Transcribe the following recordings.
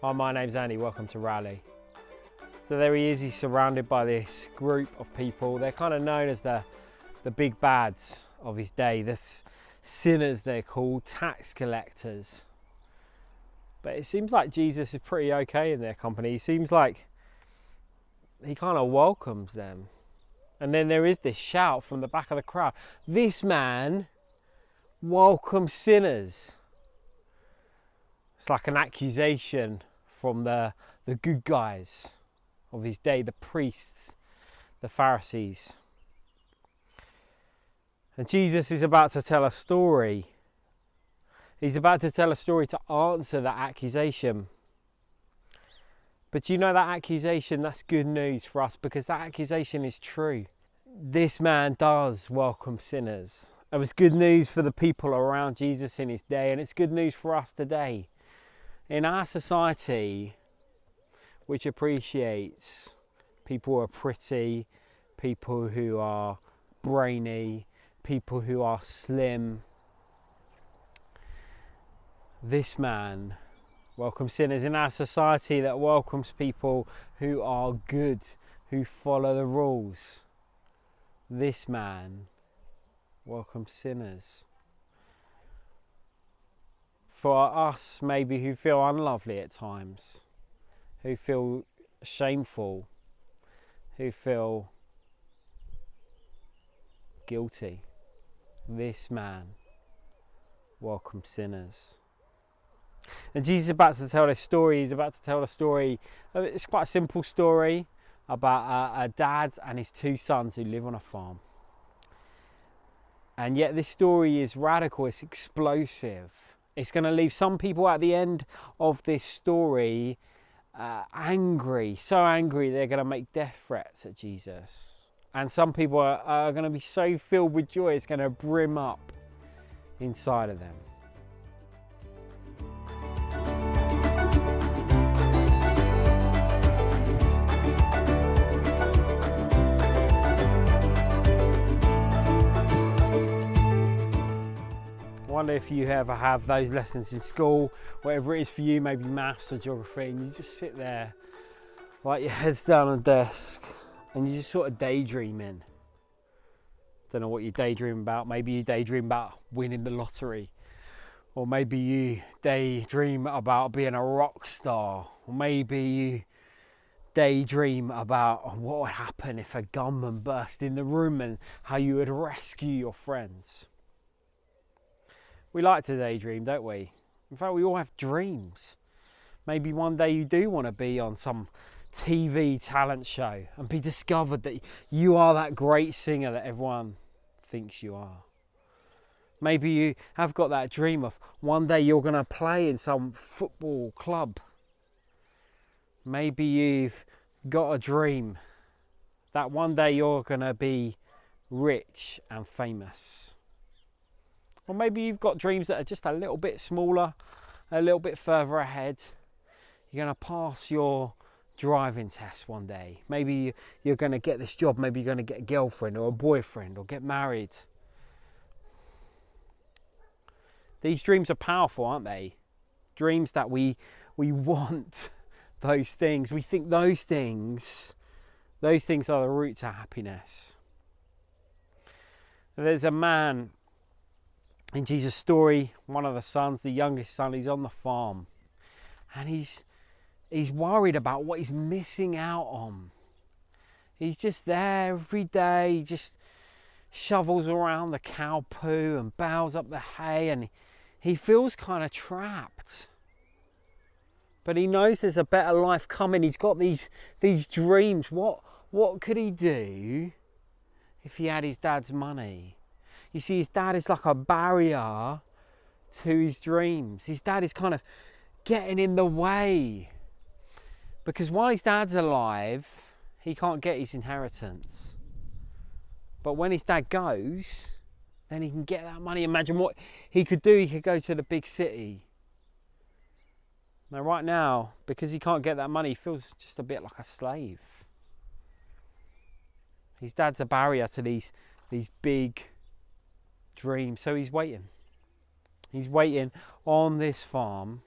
Hi, my name's Andy, welcome to Rally. So there he is, he's surrounded by this group of people. They're kind of known as the big bads of his day, the sinners they're called, tax collectors. But it seems like Jesus is pretty okay in their company. He seems like he kind of welcomes them. And then there is this shout from the back of the crowd, "This man welcomes sinners." It's like an accusation from the good guys of his day, the priests, the Pharisees. And Jesus is about to tell a story. He's about to tell a story to answer that accusation. But you know, that accusation, that's good news for us, because that accusation is true. This man does welcome sinners. It was good news for the people around Jesus in his day, and it's good news for us today. In our society, which appreciates people who are pretty, people who are brainy, people who are slim, this man welcomes sinners. In our society that welcomes people who are good, who follow the rules, this man welcomes sinners. For us, maybe, who feel unlovely at times, who feel shameful, who feel guilty, this man welcomes sinners. And Jesus is about to tell this story. He's about to tell a story. It's quite a simple story about a dad and his two sons who live on a farm. And yet this story is radical, it's explosive. It's going to leave some people at the end of this story angry, so angry they're going to make death threats at Jesus. And some people are going to be so filled with joy, it's going to brim up inside of them. I wonder if you ever have those lessons in school, whatever it is for you, maybe maths or geography, and you just sit there like your head's down on the desk and you just sort of daydreaming. Don't know what you daydream about. Maybe you daydream about winning the lottery, or maybe you daydream about being a rock star, or maybe you daydream about what would happen if a gunman burst in the room and how you would rescue your friends. We like to daydream, don't we? In fact, we all have dreams. Maybe one day you do want to be on some TV talent show and be discovered that you are that great singer that everyone thinks you are. Maybe you have got that dream of one day you're going to play in some football club. Maybe you've got a dream that one day you're going to be rich and famous. Or maybe you've got dreams that are just a little bit smaller, a little bit further ahead. You're going to pass your driving test one day. Maybe you're going to get this job. Maybe you're going to get a girlfriend or a boyfriend or get married. These dreams are powerful, aren't they? Dreams that we want those things. We think those things are the route to happiness. There's a man in Jesus' story, one of the sons, the youngest son, he's on the farm, and he's worried about what he's missing out on. He's just there every day, he just shovels around the cow poo and bales up the hay, and he feels kind of trapped. But he knows there's a better life coming. He's got these dreams. What could he do if he had his dad's money? You see, his dad is like a barrier to his dreams. His dad is kind of getting in the way. Because while his dad's alive, he can't get his inheritance. But when his dad goes, then he can get that money. Imagine what he could do. He could go to the big city. Now, right now, because he can't get that money, he feels just a bit like a slave. His dad's a barrier to these big dream. So he's waiting. He's waiting on this farm.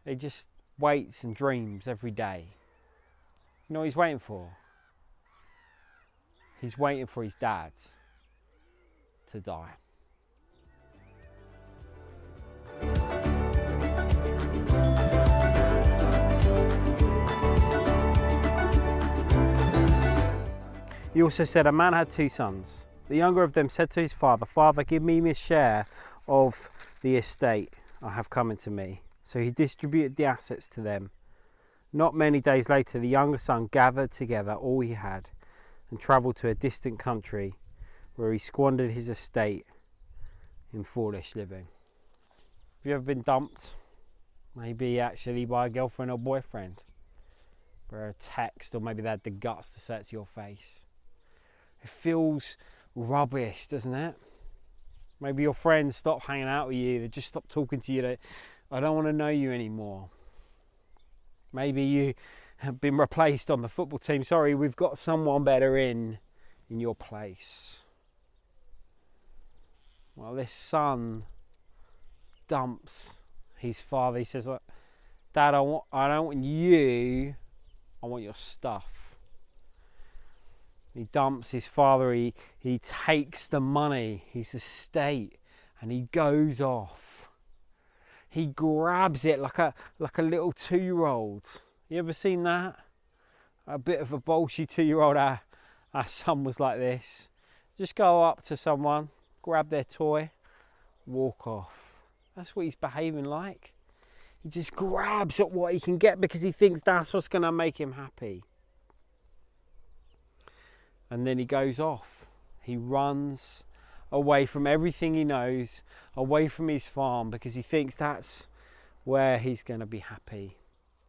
He just waits and dreams every day. You know what he's waiting for? He's waiting for his dad to die. He also said, a man had 2 sons. The younger of them said to his father, Father, give me a share of the estate I have coming to me. So he distributed the assets to them. Not many days later, the younger son gathered together all he had and travelled to a distant country where he squandered his estate in foolish living. Have you ever been dumped? Maybe actually by a girlfriend or boyfriend, or a text, or maybe they had the guts to say it to your face. It feels rubbish, doesn't it? Maybe your friends stop hanging out with you, they just stop talking to you, I don't want to know you anymore. Maybe you have been replaced on the football team. Sorry, we've got someone better in your place. Well, this son dumps his father. He says, Dad, I don't want you, I want your stuff. He dumps his father, he takes the money, his estate, and he goes off. He grabs it like a little 2-year-old. You ever seen that? A bit of a bolshy 2-year-old. Our son was like this. Just go up to someone, grab their toy, walk off. That's what he's behaving like. He just grabs at what he can get because he thinks that's what's going to make him happy. And then he goes off. He runs away from everything he knows, away from his farm, because he thinks that's where he's going to be happy.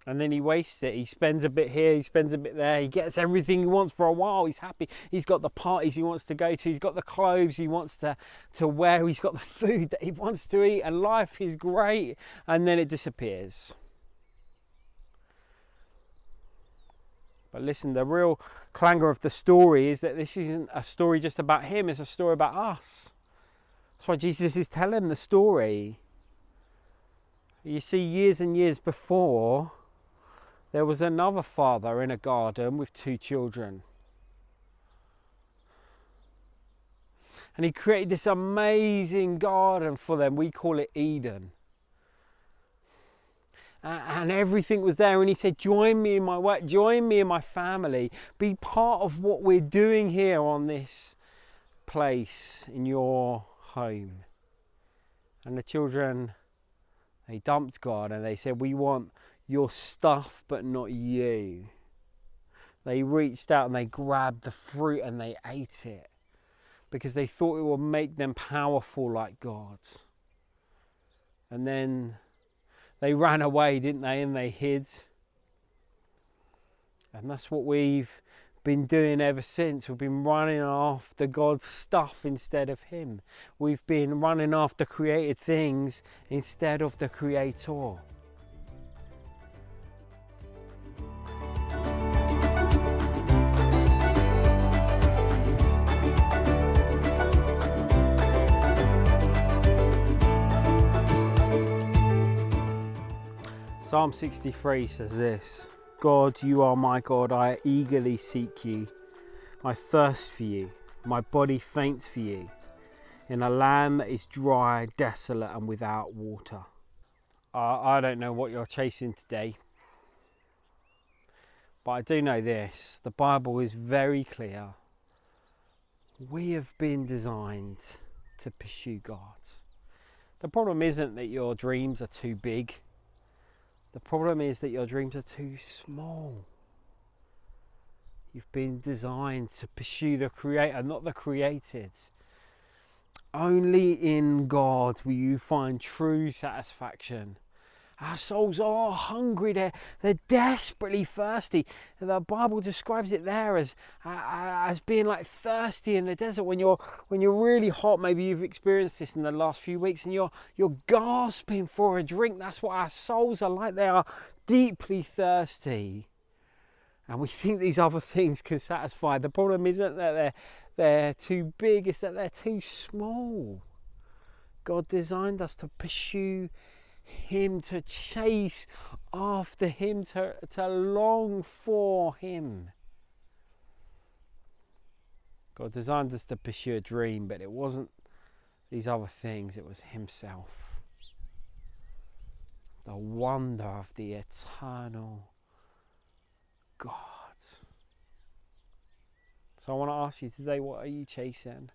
And then he wastes it. He spends a bit here, he spends a bit there. He gets everything he wants for a while. He's happy. He's got the parties he wants to go to. He's got the clothes he wants to wear. He's got the food that he wants to eat. And life is great. And then it disappears. But listen, the real clangor of the story is that this isn't a story just about him, it's a story about us. That's why Jesus is telling the story. You see, years and years before, there was another father in a garden with 2 children. And he created this amazing garden for them. We call it Eden. And everything was there, and he said, join me in my work, join me in my family, be part of what we're doing here on this place in your home. And the children, they dumped God and they said, we want your stuff but not you. They reached out and they grabbed the fruit and they ate it because they thought it would make them powerful like God. And then they ran away, didn't they? And they hid. And that's what we've been doing ever since. We've been running after God's stuff instead of Him. We've been running after created things instead of the Creator. Psalm 63 says this: God, you are my God, I eagerly seek you. I thirst for you, my body faints for you, in a land that is dry, desolate and without water. I don't know what you're chasing today, but I do know this: the Bible is very clear. We have been designed to pursue God. The problem isn't that your dreams are too big. The problem is that your dreams are too small. You've been designed to pursue the Creator, not the created. Only in God will you find true satisfaction. Our souls are hungry, they're desperately thirsty. The Bible describes it there as being like thirsty in the desert. When you're really hot, maybe you've experienced this in the last few weeks, and you're gasping for a drink. That's what our souls are like. They are deeply thirsty. And we think these other things can satisfy. The problem isn't that they're too big, it's that they're too small. God designed us to pursue Him, to chase after Him, to long for Him. God designed us to pursue a dream, but it wasn't these other things, it was Himself. The wonder of the eternal God. So I want to ask you today, what are you chasing?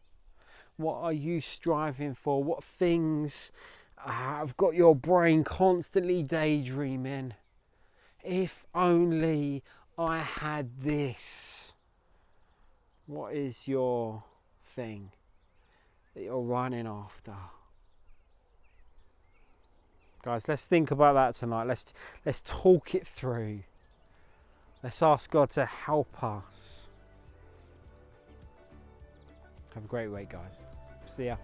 What are you striving for? What things have got your brain constantly daydreaming? If only I had this. What is your thing that you're running after? Guys, let's think about that tonight. Let's talk it through. Let's ask God to help us. Have a great week, guys. See ya.